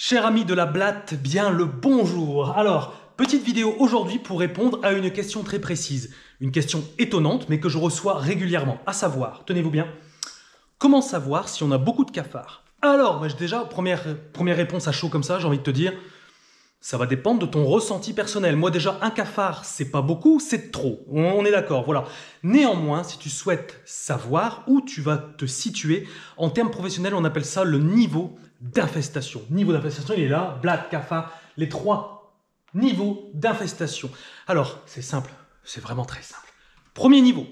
Chers amis de la blatte, bien le bonjour. Alors, petite vidéo aujourd'hui pour répondre à une question très précise. Une question étonnante mais que je reçois régulièrement, à savoir, tenez-vous bien, comment savoir si on a beaucoup de cafards? Alors, déjà, première réponse à chaud comme ça, j'ai envie de te dire, ça va dépendre de ton ressenti personnel. Moi déjà, un cafard, c'est pas beaucoup, c'est trop. On est d'accord, voilà. Néanmoins, si tu souhaites savoir où tu vas te situer, en termes professionnels, on appelle ça le niveau d'infestation. Niveau d'infestation, il est là, blatte, cafard, les trois niveaux d'infestation. Alors, c'est simple, c'est vraiment très simple. Premier niveau,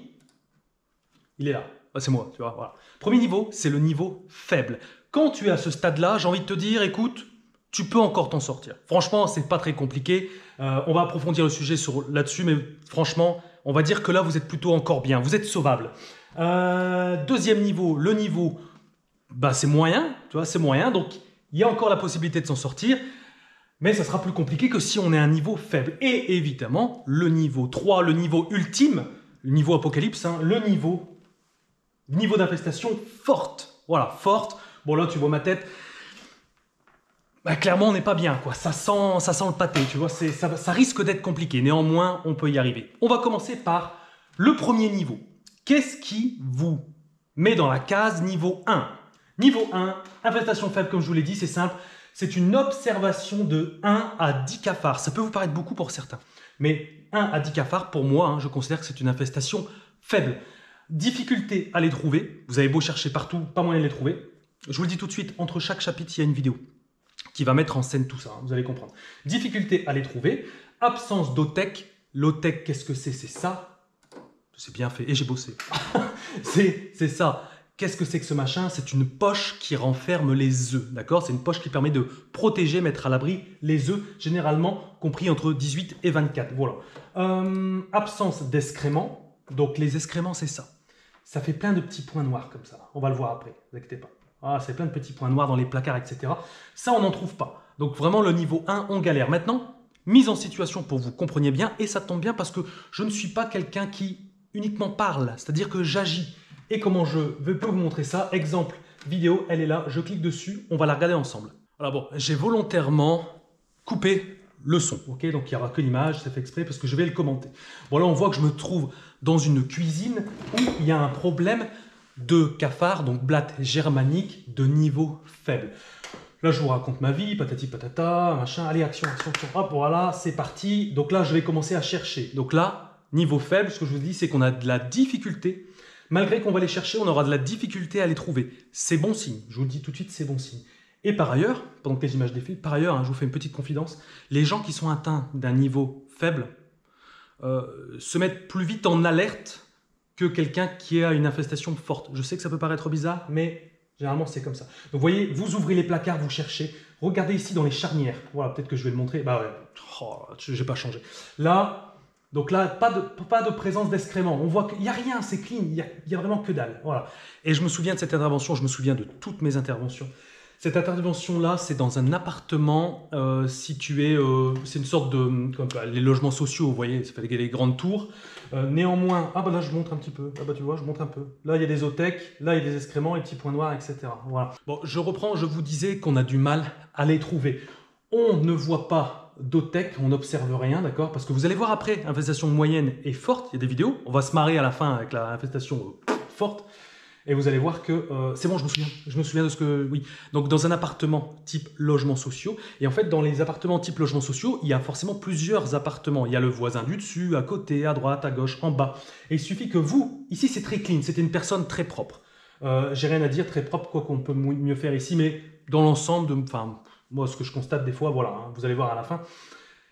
il est là. Ah, c'est moi, tu vois, voilà. Premier niveau, c'est le niveau faible. Quand tu es à ce stade-là, j'ai envie de te dire, écoute, tu peux encore t'en sortir. Franchement, c'est pas très compliqué. On va approfondir le sujet là-dessus, mais franchement, on va dire que là, vous êtes plutôt encore bien. Vous êtes sauvable. Deuxième niveau, le niveau, bah, c'est moyen, tu vois, c'est moyen. Donc, il y a encore la possibilité de s'en sortir, mais ça sera plus compliqué que si on est à un niveau faible. Et évidemment, le niveau 3, le niveau ultime, le niveau apocalypse, hein, le niveau d'infestation forte. Voilà, forte. Bon, là, tu vois ma tête. Bah, clairement, on n'est pas bien, quoi. Ça sent le pâté, tu vois. Ça risque d'être compliqué. Néanmoins, on peut y arriver. On va commencer par le premier niveau. Qu'est-ce qui vous met dans la case niveau 1? Niveau 1, infestation faible, comme je vous l'ai dit, c'est simple. C'est une observation de 1 à 10 cafards. Ça peut vous paraître beaucoup pour certains. Mais 1 à 10 cafards, pour moi, je considère que c'est une infestation faible. Difficulté à les trouver. Vous avez beau chercher partout, pas moyen de les trouver. Je vous le dis tout de suite, entre chaque chapitre, il y a une vidéo qui va mettre en scène tout ça, hein, vous allez comprendre. Difficulté à les trouver, absence d'OTEC. L'OTEC, qu'est-ce que c'est? C'est ça. C'est bien fait, et j'ai bossé. c'est ça. Qu'est-ce que c'est que ce machin? C'est une poche qui renferme les œufs, d'accord? C'est une poche qui permet de protéger, mettre à l'abri les œufs, généralement compris entre 18 et 24. Voilà. Absence d'excréments. Donc les excréments, c'est ça. Ça fait plein de petits points noirs comme ça. On va le voir après, ne vous inquiétez pas. Ah, c'est plein de petits points noirs dans les placards, etc. Ça, on n'en trouve pas. Donc vraiment, le niveau 1, on galère. Maintenant, mise en situation pour que vous compreniez bien, et ça tombe bien parce que je ne suis pas quelqu'un qui uniquement parle, c'est-à-dire que j'agis. Et comment je peux vous montrer ça? Exemple, vidéo, elle est là, je clique dessus, on va la regarder ensemble. Alors bon, j'ai volontairement coupé le son, ok? Donc il n'y aura que l'image, c'est fait exprès parce que je vais le commenter. Bon là, on voit que je me trouve dans une cuisine où il y a un problème de cafards, donc blatte germanique de niveau faible. Là, je vous raconte ma vie, patati patata, machin. Allez, action, action, action. Hop, voilà, c'est parti. Donc là, je vais commencer à chercher. Donc là, niveau faible, ce que je vous dis, c'est qu'on a de la difficulté. Malgré qu'on va les chercher, on aura de la difficulté à les trouver. C'est bon signe. Je vous le dis tout de suite, c'est bon signe. Et par ailleurs, pendant que les images défilent, par ailleurs, hein, je vous fais une petite confidence, les gens qui sont atteints d'un niveau faible se mettent plus vite en alerte que quelqu'un qui a une infestation forte. Je sais que ça peut paraître bizarre, mais généralement c'est comme ça. Donc vous voyez, vous ouvrez les placards, vous cherchez. Regardez ici dans les charnières. Voilà, peut-être que je vais le montrer. Bah ouais, oh, je n'ai pas changé. Là, donc là, pas de présence d'excréments. On voit qu'il n'y a rien, c'est clean, il y a vraiment que dalle. Voilà. Et je me souviens de cette intervention, je me souviens de toutes mes interventions. Cette intervention-là, c'est dans un appartement situé, c'est une sorte de, comme les logements sociaux, vous voyez, ça fait les grandes tours. Néanmoins, ah bah là je montre un petit peu, ah bah tu vois, je montre un peu. Là il y a des OTEC, là il y a des excréments, les petits points noirs, etc. Voilà. Bon, je reprends, je vous disais qu'on a du mal à les trouver. On ne voit pas d'OTEC, on n'observe rien, d'accord? Parce que vous allez voir après, infestation moyenne et forte, il y a des vidéos, on va se marrer à la fin avec la infestation forte. Et vous allez voir que c'est bon, je me souviens de ce que... Oui, donc dans un appartement type logements sociaux, et en fait dans les appartements type logements sociaux, il y a forcément plusieurs appartements. Il y a le voisin du dessus, à côté, à droite, à gauche, en bas. Et il suffit que vous, ici c'est très clean, c'était une personne très propre. J'ai rien à dire, très propre, quoi qu'on peut mieux faire ici, mais dans l'ensemble, enfin, moi ce que je constate des fois, voilà, hein, vous allez voir à la fin,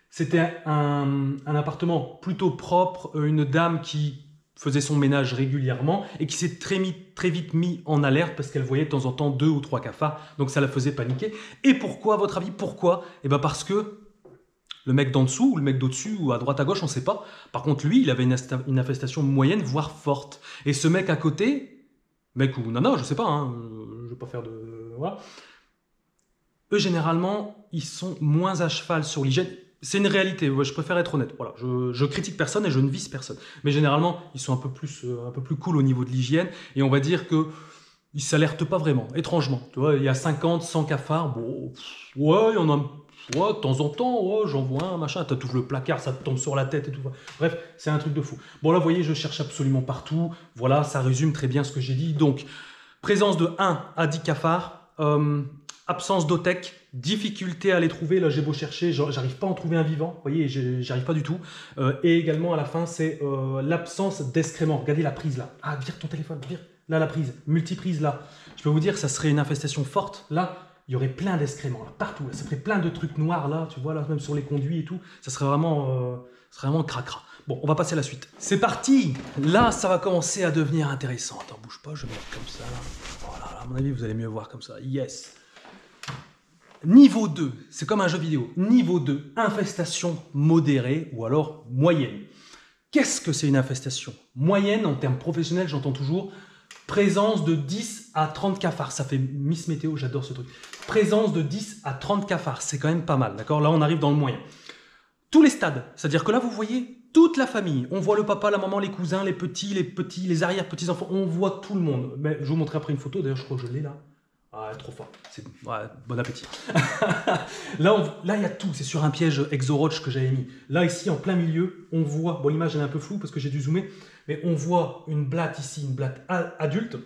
c'était un appartement plutôt propre, une dame qui faisait son ménage régulièrement et qui s'est très vite mis en alerte parce qu'elle voyait de temps en temps 2 ou 3 cafards, donc ça la faisait paniquer. Et pourquoi, à votre avis, pourquoi? Eh bien parce que le mec d'en dessous, ou le mec d'au-dessus, ou à droite à gauche, on ne sait pas. Par contre, lui, il avait une infestation moyenne, voire forte. Et ce mec à côté, mec ou nana, je ne sais pas, hein, je ne vais pas faire de... Voilà. Eux, généralement, ils sont moins à cheval sur l'hygiène. C'est une réalité, je préfère être honnête. Voilà, je critique personne et je ne vise personne. Mais généralement, ils sont un peu plus cool au niveau de l'hygiène. Et on va dire que ils s'alertent pas vraiment, étrangement. Tu vois, il y a 50, 100 cafards, bon, ouais, il y en a, ouais, de temps en temps, ouais, j'en vois un, machin, tu ouvres le placard, ça te tombe sur la tête et tout. Bref, c'est un truc de fou. Bon, là, vous voyez, je cherche absolument partout. Voilà, ça résume très bien ce que j'ai dit. Donc, présence de 1 à 10 cafards, absence d'otech, difficulté à les trouver. Là, j'ai beau chercher, j'arrive pas à en trouver un vivant. Vous voyez, j'arrive pas du tout. Et également, à la fin, c'est l'absence d'excréments. Regardez la prise là. Ah, vire ton téléphone, vire. Là, la prise, multiprise là. Je peux vous dire, ça serait une infestation forte. Là, il y aurait plein d'excréments là, partout. Là. Ça ferait plein de trucs noirs là, tu vois, là, même sur les conduits et tout. Ça serait vraiment cracra. Bon, on va passer à la suite. C'est parti. Là, ça va commencer à devenir intéressant. Attends, bouge pas, je vais mettre comme ça là. Voilà, là, à mon avis, vous allez mieux voir comme ça. Yes. Niveau 2, c'est comme un jeu vidéo. Niveau 2, infestation modérée ou alors moyenne. Qu'est-ce que c'est une infestation moyenne en termes professionnels? J'entends toujours présence de 10 à 30 cafards. Ça fait Miss Météo, j'adore ce truc. Présence de 10 à 30 cafards, c'est quand même pas mal, d'accord? Là, on arrive dans le moyen. Tous les stades, c'est-à-dire que là, vous voyez toute la famille. On voit le papa, la maman, les cousins, les petits, les arrière-petits-enfants. On voit tout le monde. Mais je vais vous montrer après une photo. D'ailleurs, je crois que je l'ai là. Ah, trop fort. Ouais, bon appétit. Là, il y a tout. C'est sur un piège Exoroach que j'avais mis. Là, ici, en plein milieu, on voit... Bon, l'image, elle est un peu floue parce que j'ai dû zoomer. Mais on voit une blatte ici, une blatte adulte.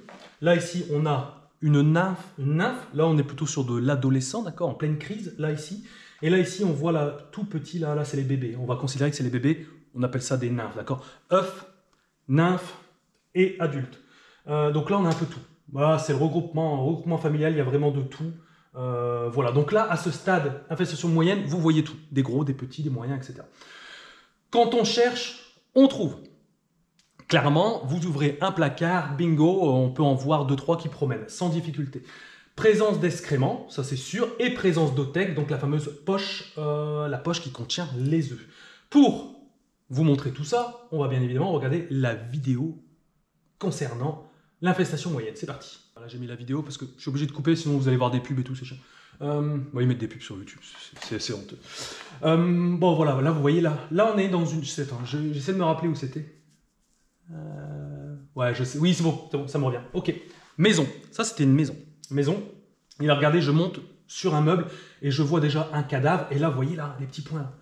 Là, ici, on a une nymphe. Là, on est plutôt sur de l'adolescent, d'accord, en pleine crise. Là, ici. Et là, ici, on voit là, tout petit, là, c'est les bébés. On va considérer que c'est les bébés. On appelle ça des nymphes, d'accord. œufs, nymphes et adultes. Donc là, on a un peu tout. Voilà, c'est le regroupement familial, il y a vraiment de tout. Voilà, donc là, à ce stade, infestation moyenne, vous voyez tout. Des gros, des petits, des moyens, etc. Quand on cherche, on trouve. Clairement, vous ouvrez un placard, bingo, on peut en voir 2-3 qui promènent, sans difficulté. Présence d'excréments, ça c'est sûr, et présence d'otech, donc la fameuse poche, la poche qui contient les œufs. Pour vous montrer tout ça, on va bien évidemment regarder la vidéo concernant l'infestation moyenne. C'est parti. Voilà, j'ai mis la vidéo parce que je suis obligé de couper, sinon vous allez voir des pubs et tout, c'est chiant. Ils mettent des pubs sur YouTube, c'est honteux. Bon voilà, là vous voyez, là on est dans une... J'essaie de me rappeler où c'était. Ouais, je sais. Oui, c'est bon, ça me revient. Ok. Maison. Ça, c'était une maison. Maison. Et là, regardez, je monte sur un meuble et je vois déjà un cadavre. Et là, vous voyez, là, les petits points, là,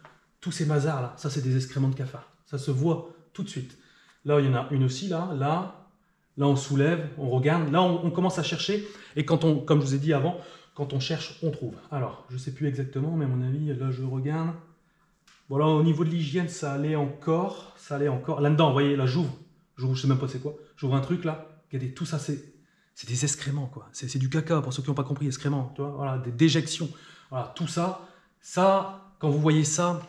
tous ces mazars, là, ça, c'est des excréments de cafard. Ça se voit tout de suite. Là, il y en a une aussi, là, on soulève, on regarde. Là, on commence à chercher. Et quand comme je vous ai dit avant, quand on cherche, on trouve. Alors, je ne sais plus exactement, mais à mon avis, là, je regarde. Bon, là, au niveau de l'hygiène, ça allait encore. Là-dedans, vous voyez, là, j'ouvre. Je sais même pas c'est quoi. J'ouvre un truc là. Regardez, tout ça, c'est des excréments, quoi. C'est du caca, pour ceux qui n'ont pas compris, excréments. Tu vois, voilà, des déjections. Voilà, tout ça. Ça, quand vous voyez ça,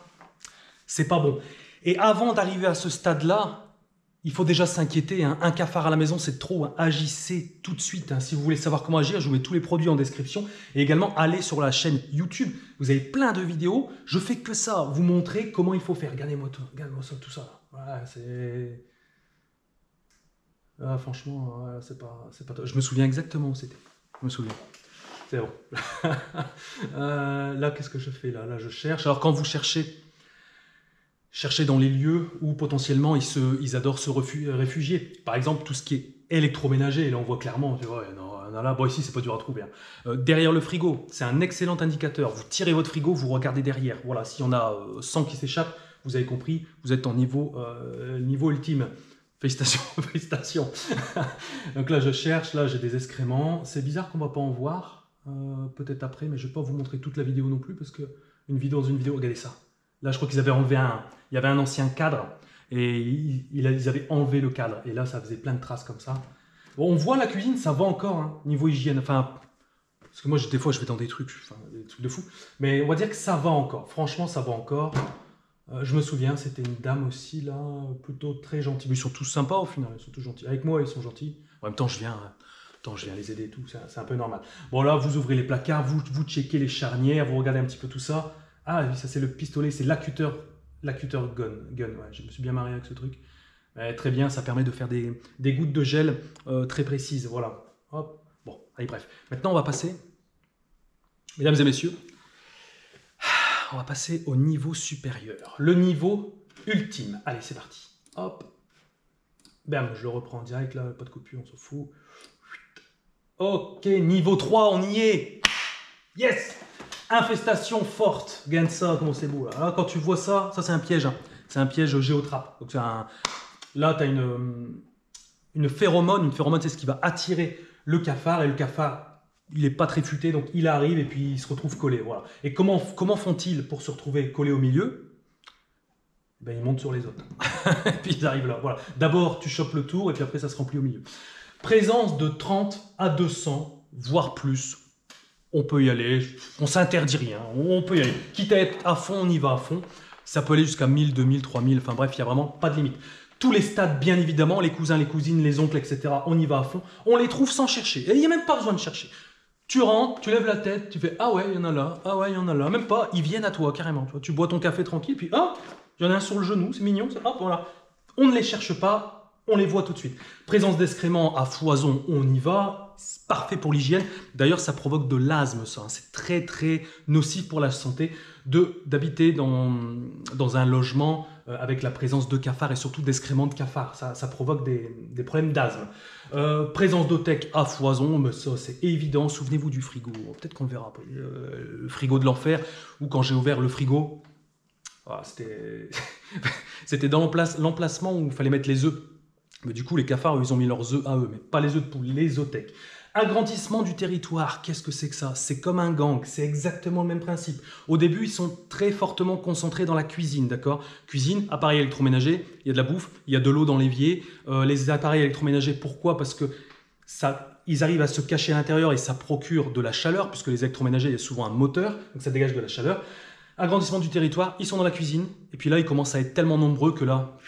c'est pas bon. Et avant d'arriver à ce stade-là, il faut déjà s'inquiéter. Hein. Un cafard à la maison, c'est trop. Hein. Agissez tout de suite. Hein. Si vous voulez savoir comment agir, je vous mets tous les produits en description. Et également, allez sur la chaîne YouTube. Vous avez plein de vidéos. Je fais que ça. Vous montrer comment il faut faire. Regardez-moi ça, tout ça. Là. Voilà, c'est... Ah, franchement, c'est pas top. Je me souviens exactement où c'était. Je me souviens. C'est bon. Là, qu'est-ce que je fais là? Là, je cherche. Alors, quand vous cherchez dans les lieux où potentiellement ils adorent se réfugier. Par exemple, tout ce qui est électroménager. Là, on voit clairement. Tu vois, là, bon, ici, c'est pas dur à trouver. Hein. Derrière le frigo, c'est un excellent indicateur. Vous tirez votre frigo, vous regardez derrière. Voilà, s'il y en a 100 qui s'échappent, vous avez compris, vous êtes en niveau ultime. Félicitations, félicitations. Donc là, je cherche, là, j'ai des excréments. C'est bizarre qu'on ne va pas en voir, peut-être après, mais je ne vais pas vous montrer toute la vidéo non plus, parce que une vidéo dans une vidéo, regardez ça. Là, je crois qu'ils avaient enlevé il y avait un ancien cadre, et ils avaient enlevé le cadre. Et là, ça faisait plein de traces comme ça. Bon, on voit la cuisine, ça va encore, hein, niveau hygiène. Enfin, parce que moi, des fois, je vais dans des trucs de fou. Mais on va dire que ça va encore. Franchement, ça va encore. Je me souviens, c'était une dame aussi, là, plutôt très gentille. Mais ils sont tous sympas au final, ils sont tous gentils. Avec moi, ils sont gentils. En même temps, je viens les aider et tout, c'est un peu normal. Bon, là, vous ouvrez les placards, vous checkez les charnières, vous regardez un petit peu tout ça. Ah oui, ça c'est le pistolet, c'est l'accuter gun. Ouais, je me suis bien marré avec ce truc. Très bien, ça permet de faire des gouttes de gel très précises. Voilà. Hop. Bon, allez, bref. Maintenant, on va passer, mesdames et messieurs, on va passer au niveau supérieur. Le niveau ultime. Allez, c'est parti. Hop. Bam, je le reprends en direct, là, pas de coupure, on s'en fout. Ok, niveau 3, on y est. Yes! Infestation forte. Regarde ça, comment c'est beau. Là. Alors, quand tu vois ça, ça c'est un piège. Hein. C'est un piège géotrap. Donc, là, tu as une phéromone. Une phéromone, c'est ce qui va attirer le cafard. Et le cafard, il n'est pas très futé. Donc, il arrive et puis il se retrouve collé. Voilà. Et comment font-ils pour se retrouver collés au milieu? Ben, ils montent sur les autres. Et puis, ils arrivent là. Voilà. D'abord, tu chopes le tour et puis après, ça se remplit au milieu. Présence de 30 à 200, voire plus. On peut y aller, on s'interdit rien, on peut y aller. Quitte à être à fond, on y va à fond. Ça peut aller jusqu'à 1000, 2000, 3000, enfin bref, il n'y a vraiment pas de limite. Tous les stades, bien évidemment, les cousins, les cousines, les oncles, etc., on y va à fond. On les trouve sans chercher. Et il n'y a même pas besoin de chercher. Tu rentres, tu lèves la tête, tu fais « Ah ouais, il y en a là, ah ouais, il y en a là ». Même pas, ils viennent à toi, carrément. Tu bois ton café tranquille, puis « Ah, il y en a un sur le genou, c'est mignon, ça. Hop, voilà ». On ne les cherche pas, on les voit tout de suite. Présence d'excréments à foison, on y va. C'est parfait pour l'hygiène. D'ailleurs, ça provoque de l'asthme, ça. C'est très, très nocif pour la santé d'habiter dans un logement avec la présence de cafards et surtout d'excréments de cafards. Ça provoque des problèmes d'asthme. Présence d'othèques à foison, mais ça, c'est évident. Souvenez-vous du frigo. Peut-être qu'on le verra après. Le frigo de l'enfer, ou quand j'ai ouvert le frigo, voilà, c'était dans l'emplacement où il fallait mettre les œufs. Mais du coup, les cafards, ils ont mis leurs œufs à eux, mais pas les œufs de poule, les othèques. Agrandissement du territoire, qu'est-ce que c'est que ça? C'est comme un gang, c'est exactement le même principe. Au début, ils sont très fortement concentrés dans la cuisine, d'accord? Cuisine, appareil électroménager, il y a de la bouffe, il y a de l'eau dans l'évier. Les appareils électroménagers, pourquoi? Parce que ils arrivent à se cacher à l'intérieur et ça procure de la chaleur, puisque les électroménagers, il y a souvent un moteur, donc ça dégage de la chaleur. Agrandissement du territoire, ils sont dans la cuisine, et puis là, ils commencent à être tellement nombreux que là,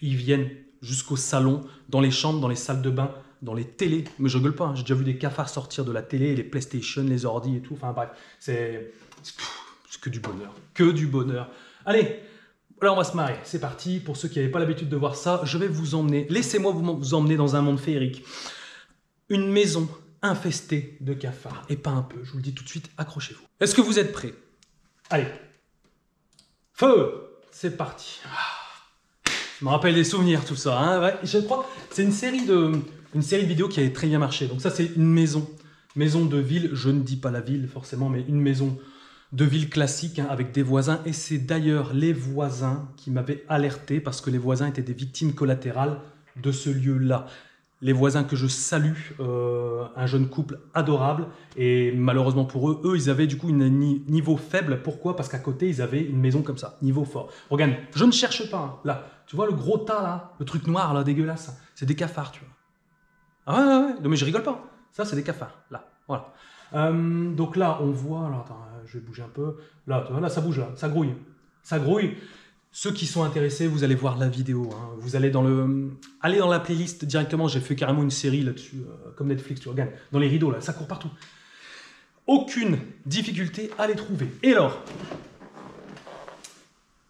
ils viennent jusqu'au salon, dans les chambres, dans les salles de bain, dans les télés. Mais je gueule pas, hein. J'ai déjà vu des cafards sortir de la télé, les PlayStation, les ordi et tout. Enfin bref, c'est que du bonheur. Que du bonheur. Allez, là on va se marrer. C'est parti. Pour ceux qui n'avaient pas l'habitude de voir ça, je vais vous emmener, laissez-moi vous emmener dans un monde féerique. Une maison infestée de cafards. Et pas un peu, je vous le dis tout de suite, accrochez-vous. Est-ce que vous êtes prêts? Allez. Feu! C'est parti. Je me rappelle des souvenirs, tout ça. Hein, ouais. Je crois que c'est une série de vidéos qui avait très bien marché. Donc ça, c'est une maison. Maison de ville. Je ne dis pas la ville, forcément, mais une maison de ville classique, hein, avec des voisins. Et c'est d'ailleurs les voisins qui m'avaient alerté parce que les voisins étaient des victimes collatérales de ce lieu-là. Les voisins que je salue, un jeune couple adorable. Et malheureusement pour eux, ils avaient du coup un niveau faible. Pourquoi? Parce qu'à côté, ils avaient une maison comme ça, niveau fort. Regarde, je ne cherche pas, hein, là. Tu vois le gros tas là, le truc noir là, dégueulasse, c'est des cafards, tu vois. Ah ouais, non mais je rigole pas. Ça, c'est des cafards, là, voilà. Donc là, on voit, alors attends, je vais bouger un peu. Là, tu vois, là, ça bouge, là, ça grouille. Ça grouille. Ceux qui sont intéressés, vous allez voir la vidéo. Hein. Vous allez allez dans la playlist directement. J'ai fait carrément une série là-dessus, comme Netflix, tu regardes. Dans les rideaux, là, ça court partout. Aucune difficulté à les trouver. Et alors,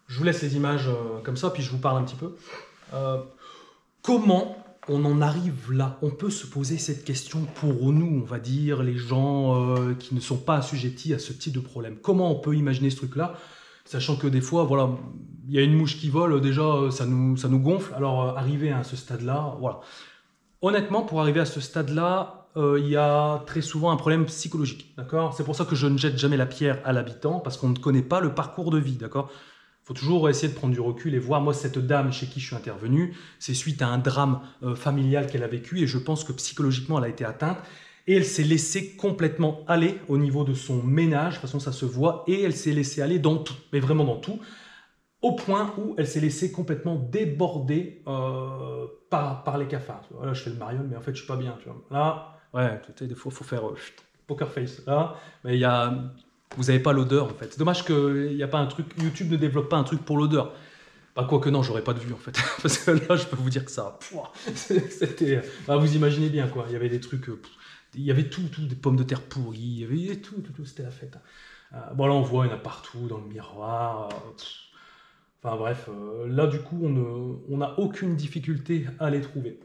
je vous laisse les images comme ça, puis je vous parle un petit peu. Comment on en arrive là? On peut se poser cette question pour nous, on va dire, les gens qui ne sont pas assujettis à ce type de problème. Comment on peut imaginer ce truc-là? Sachant que des fois, voilà, il y a une mouche qui vole, déjà, ça nous gonfle. Alors, arriver à ce stade-là, voilà. Honnêtement, pour arriver à ce stade-là, il y a très souvent un problème psychologique, d'accord? C'est pour ça que je ne jette jamais la pierre à l'habitant, parce qu'on ne connaît pas le parcours de vie, d'accord? Il faut toujours essayer de prendre du recul et voir. Moi, cette dame chez qui je suis intervenu, c'est suite à un drame familial qu'elle a vécu, et je pense que psychologiquement, elle a été atteinte. Et elle s'est laissée complètement aller au niveau de son ménage, de toute façon ça se voit, et elle s'est laissée aller dans tout, mais vraiment dans tout, au point où elle s'est laissée complètement déborder par les cafards. Là je fais le mariole, mais en fait je suis pas bien, tu vois. Là, ouais, des fois il faut faire poker face, là, mais vous n'avez pas l'odeur en fait. C'est dommage qu'il n'y a pas un truc, YouTube ne développe pas un truc pour l'odeur. Bah, quoique non, j'aurais pas de vue en fait, parce que là je peux vous dire que ça, c'était, bah, vous imaginez bien quoi, il y avait des trucs... il y avait tout, des pommes de terre pourries, il y avait tout, c'était la fête. Bon là on voit, il y en a partout, dans le miroir. Enfin bref, là du coup on n'a aucune difficulté à les trouver.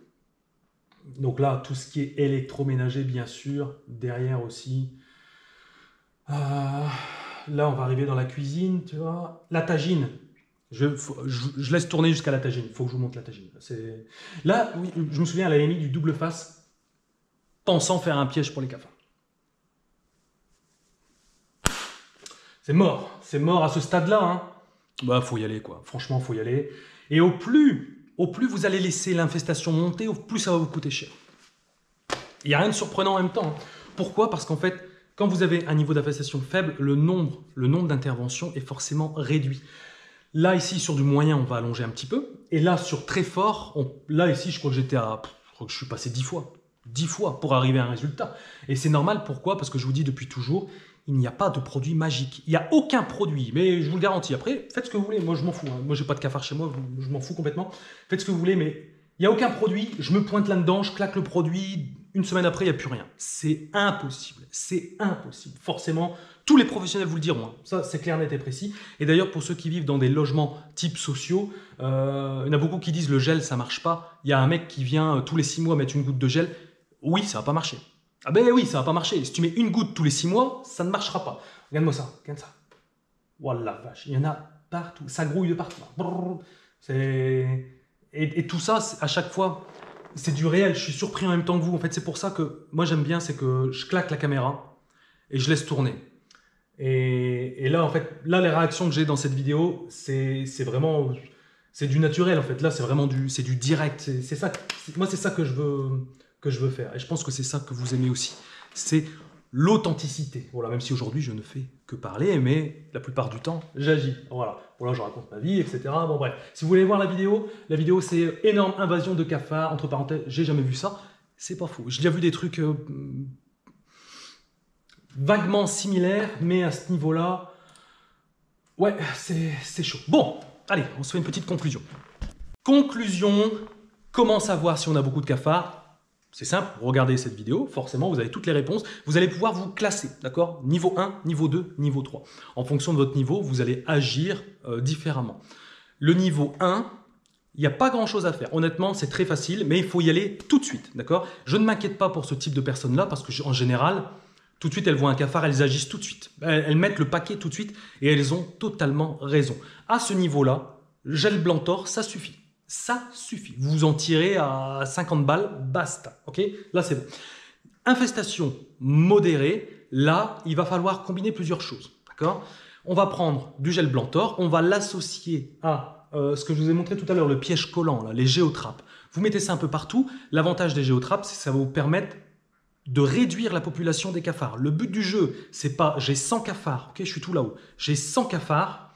Donc là, tout ce qui est électroménager bien sûr, derrière aussi. Là on va arriver dans la cuisine, tu vois. La tagine. Je laisse tourner jusqu'à la tagine, il faut que je vous montre la tagine. Là, oui, je me souviens, elle avait mis du double face. pensant faire un piège pour les cafards. C'est mort à ce stade-là. Hein. Bah, faut y aller, quoi. Franchement, faut y aller. Et au plus vous allez laisser l'infestation monter, au plus ça va vous coûter cher. Il n'y a rien de surprenant en même temps. Hein. Pourquoi? Parce qu'en fait, quand vous avez un niveau d'infestation faible, le nombre d'interventions est forcément réduit. Là, ici, sur du moyen, on va allonger un petit peu. Et là, sur très fort, là, ici, je crois que je suis passé 10 fois. 10 fois pour arriver à un résultat. Et c'est normal, pourquoi? Parce que je vous dis depuis toujours, il n'y a pas de produit magique. Il n'y a aucun produit, mais je vous le garantis. Après, faites ce que vous voulez. Moi, je m'en fous. Hein. Moi, j'ai pas de cafard chez moi. Je m'en fous complètement. Faites ce que vous voulez, mais il n'y a aucun produit. Je me pointe là-dedans, je claque le produit. Une semaine après, il n'y a plus rien. C'est impossible. C'est impossible. Forcément, tous les professionnels vous le diront. Hein. Ça, c'est clair, net et précis. Et d'ailleurs, pour ceux qui vivent dans des logements type sociaux, il y en a beaucoup qui disent le gel, ça marche pas. Il y a un mec qui vient tous les 6 mois mettre une goutte de gel. Oui, ça va pas marcher. Ah ben oui, ça va pas marcher. Si tu mets une goutte tous les 6 mois, ça ne marchera pas. Regarde-moi ça, regarde ça. Wallah vache, il y en a partout. Ça grouille de partout. Et tout ça, à chaque fois, c'est du réel. Je suis surpris en même temps que vous. En fait, c'est pour ça que moi j'aime bien, c'est que je claque la caméra et je laisse tourner. Et là, en fait, là, les réactions que j'ai dans cette vidéo, c'est vraiment, c'est du naturel. En fait, là, c'est vraiment du direct. C'est ça. Moi, c'est ça que je veux faire. Et je pense que c'est ça que vous aimez aussi. C'est l'authenticité. Voilà, même si aujourd'hui, je ne fais que parler, mais la plupart du temps, j'agis. Voilà, je raconte ma vie, etc. Bon, bref. Si vous voulez voir la vidéo, c'est énorme invasion de cafards. Entre parenthèses, j'ai jamais vu ça. C'est pas faux. J'ai déjà vu des trucs vaguement similaires, mais à ce niveau-là, ouais, c'est chaud. Bon, allez, on se fait une petite conclusion. Conclusion, comment savoir si on a beaucoup de cafards? C'est simple, regardez cette vidéo, forcément vous avez toutes les réponses, vous allez pouvoir vous classer, d'accord? Niveau 1, niveau 2, niveau 3. En fonction de votre niveau, vous allez agir différemment. Le niveau 1, il n'y a pas grand chose à faire. Honnêtement, c'est très facile, mais il faut y aller tout de suite, d'accord? Je ne m'inquiète pas pour ce type de personnes-là, parce qu'en général, tout de suite, elles voient un cafard, elles agissent tout de suite. Elles mettent le paquet tout de suite, et elles ont totalement raison. À ce niveau-là, gel Blantor, ça suffit. Ça suffit. Vous vous en tirez à 50 balles, basta. Ok? Là, c'est bon. Infestation modérée. Là, il va falloir combiner plusieurs choses. D'accord? On va prendre du gel Blantor. On va l'associer à ce que je vous ai montré tout à l'heure, le piège collant, là, les géotrappes. Vous mettez ça un peu partout. L'avantage des géotrappes, c'est que ça va vous permettre de réduire la population des cafards. Le but du jeu, c'est pas j'ai 100 cafards. Ok? Je suis tout là-haut. J'ai 100 cafards.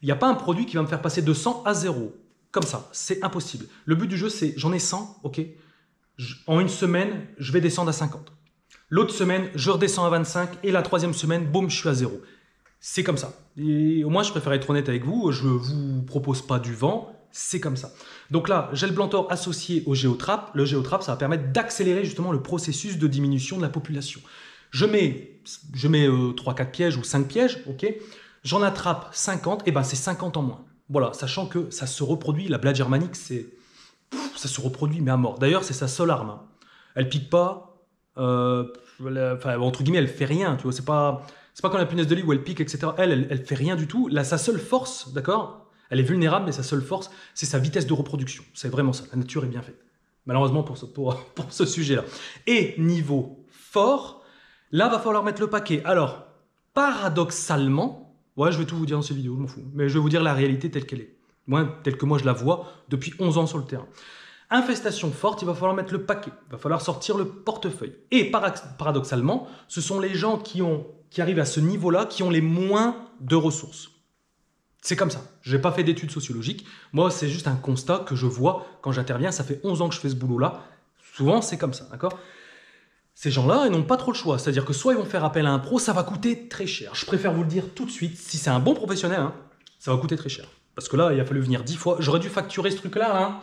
Il n'y a pas un produit qui va me faire passer de 100 à 0. Comme ça, c'est impossible. Le but du jeu, c'est j'en ai 100, ok. En une semaine, je vais descendre à 50. L'autre semaine, je redescends à 25. Et la troisième semaine, boum, je suis à 0. C'est comme ça. Et au moins, je préfère être honnête avec vous. Je ne vous propose pas du vent. C'est comme ça. Donc là, gel Blantor associé au géotrappe. Le géotrappe, ça va permettre d'accélérer justement le processus de diminution de la population. Je mets 3-4 pièges ou 5 pièges, ok. J'en attrape 50, et ben c'est 50 en moins. Voilà, sachant que ça se reproduit, la blatte germanique, ça se reproduit, mais à mort. D'ailleurs, c'est sa seule arme. Hein. Elle pique pas, entre guillemets, elle fait rien. Tu vois, c'est pas comme la punaise de lit où elle pique, etc. Elle fait rien du tout. Là, sa seule force, d'accord? Elle est vulnérable, mais sa seule force, c'est sa vitesse de reproduction. C'est vraiment ça. La nature est bien faite. Malheureusement pour ce sujet-là. Et niveau fort, là, va falloir mettre le paquet. Alors, paradoxalement, ouais, je vais tout vous dire dans cette vidéo, je m'en fous. Mais je vais vous dire la réalité telle qu'elle est. Moi, telle que moi je la vois depuis 11 ans sur le terrain. Infestation forte, il va falloir mettre le paquet. Il va falloir sortir le portefeuille. Et paradoxalement, ce sont les gens qui arrivent à ce niveau-là qui ont les moins de ressources. C'est comme ça. Je n'ai pas fait d'études sociologiques. Moi, c'est juste un constat que je vois quand j'interviens. Ça fait 11 ans que je fais ce boulot-là. Souvent, c'est comme ça, d'accord ? Ces gens-là, ils n'ont pas trop le choix. C'est-à-dire que soit ils vont faire appel à un pro, ça va coûter très cher. Je préfère vous le dire tout de suite. Si c'est un bon professionnel, hein, ça va coûter très cher. Parce que là, il a fallu venir 10 fois. J'aurais dû facturer ce truc-là. Hein.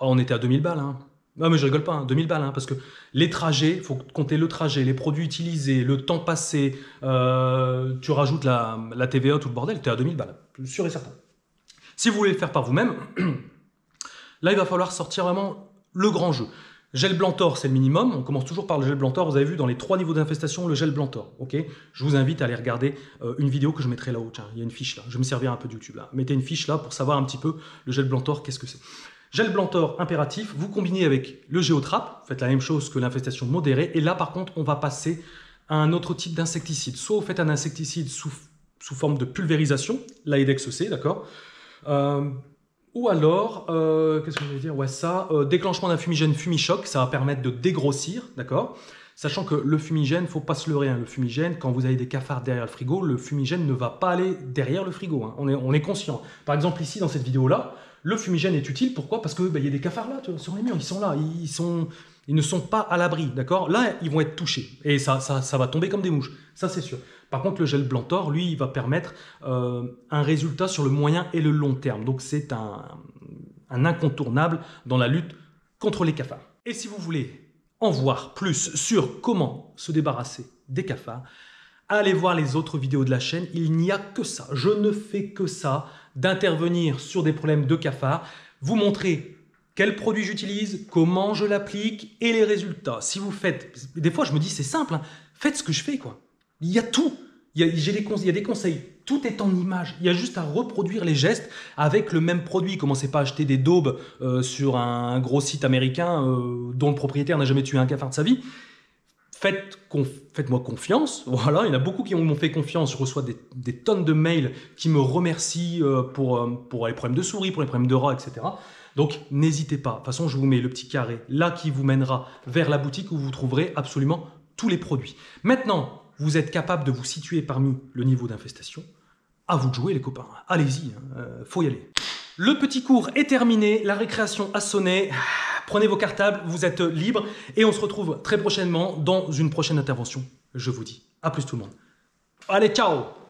Oh, on était à 2000 balles. Hein. Non, mais je rigole pas. Hein, 2000 balles. Hein, parce que les trajets, il faut compter le trajet, les produits utilisés, le temps passé. Tu rajoutes la TVA, tout le bordel. Tu es à 2000 balles. Sûr et certain. Si vous voulez le faire par vous-même, là, il va falloir sortir vraiment le grand jeu. Gel Blantor, c'est le minimum. On commence toujours par le gel Blantor. Vous avez vu dans les 3 niveaux d'infestation, le gel Blantor. Okay, je vous invite à aller regarder une vidéo que je mettrai là-haut. Tiens, il y a une fiche là. Je vais me servir un peu de YouTube là. Mettez une fiche là pour savoir un petit peu le gel Blantor, qu'est-ce que c'est. Gel Blantor impératif, vous combinez avec le Géotrap, vous faites la même chose que l'infestation modérée. Et là, par contre, on va passer à un autre type d'insecticide. Soit vous faites un insecticide sous forme de pulvérisation, l'Aedex C, d'accord, ou alors, qu'est-ce que je vais dire, ouais, ça, déclenchement d'un fumigène Fumichoc, ça va permettre de dégrossir, d'accord. Sachant que le fumigène, il ne faut pas se leurrer, hein, le fumigène, quand vous avez des cafards derrière le frigo, le fumigène ne va pas aller derrière le frigo, hein, on est conscient. Par exemple, ici, dans cette vidéo-là, le fumigène est utile, pourquoi? Parce qu'il y a des cafards là, sur les murs, ils sont là, ils ne sont pas à l'abri, d'accord? Là, ils vont être touchés, et ça va tomber comme des mouches, ça c'est sûr. Par contre, le gel Blantor, lui, il va permettre un résultat sur le moyen et le long terme. Donc, c'est un incontournable dans la lutte contre les cafards. Et si vous voulez en voir plus sur comment se débarrasser des cafards, allez voir les autres vidéos de la chaîne. Il n'y a que ça. Je ne fais que ça, d'intervenir sur des problèmes de cafards, vous montrer quel produit j'utilise, comment je l'applique et les résultats. Si vous faites... Des fois, je me dis, c'est simple, hein, faites ce que je fais, quoi. Il y a tout. Il y a des conseils. Tout est en image. Il y a juste à reproduire les gestes avec le même produit. Commencez pas à acheter des daubes sur un gros site américain dont le propriétaire n'a jamais tué un cafard de sa vie. Faites-moi confiance. Voilà, il y en a beaucoup qui m'ont fait confiance. Je reçois des tonnes de mails qui me remercient pour les problèmes de souris, pour les problèmes de rats, etc. Donc, n'hésitez pas. De toute façon, je vous mets le petit carré là qui vous mènera vers la boutique où vous trouverez absolument tous les produits. Maintenant, vous êtes capable de vous situer parmi le niveau d'infestation. À vous de jouer, les copains. Allez-y, faut y aller. Le petit cours est terminé, la récréation a sonné. Prenez vos cartables, vous êtes libres et on se retrouve très prochainement dans une prochaine intervention. Je vous dis à plus tout le monde. Allez, ciao!